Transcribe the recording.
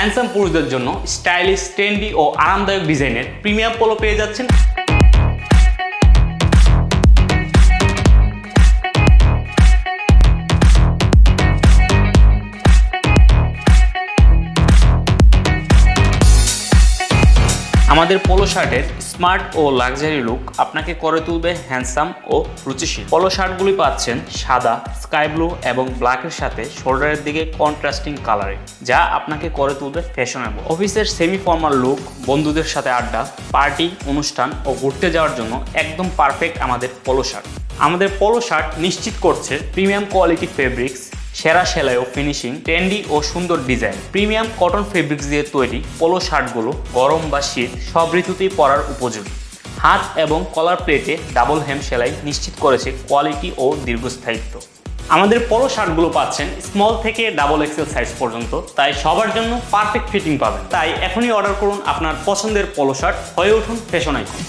Handsome পুরুষদের জন্য stylish, trendy ও আরামদায়ক ডিজাইনের প্রিমিয়াম পোলো পেয়ে যাচ্ছেন। আমাদের পোলো শার্টের স্মার্ট ও লাক্সারি লুক আপনাকে করে তুলবে হ্যান্ডসাম ও রুচিশীল। পোলো শার্টগুলি পাচ্ছেন সাদা, স্কাই ব্লু এবং ব্ল্যাকের সাথে শোল্ডারের দিকে কন্ট্রাস্টিং কালারে, যা আপনাকে করে তুলবে ফ্যাশনেবল। অফিসের সেমি ফর্মাল লুক, বন্ধুদের সাথে আড্ডা, পার্টি, অনুষ্ঠান ও ঘুরতে যাওয়ার জন্য একদম পারফেক্ট আমাদের পোলো শার্ট। আমাদের পোলো শার্ট নিশ্চিত করছে প্রিমিয়াম কোয়ালিটি ফেব্রিক্স, সেরা সেলাই ও ফিনিশিং, ট্রেন্ডি ও সুন্দর ডিজাইন। প্রিমিয়াম কটন ফেব্রিক্স দিয়ে তৈরি পোলো শার্টগুলো গরম বা শীত সব ঋতুতেই পরার উপযোগী। হাত এবং কলার প্লেটে ডাবল হেম সেলাই নিশ্চিত করেছে কোয়ালিটি ও দীর্ঘস্থায়িত্ব। আমাদের পোলো শার্টগুলো পাচ্ছেন স্মল থেকে ডাবল এক্সেল সাইজ পর্যন্ত, তাই সবার জন্য পারফেক্ট ফিটিং পাবেন। তাই এখনই অর্ডার করুন আপনার পছন্দের পোলো শার্ট, হয়ে উঠুন ফ্যাশন আইকন।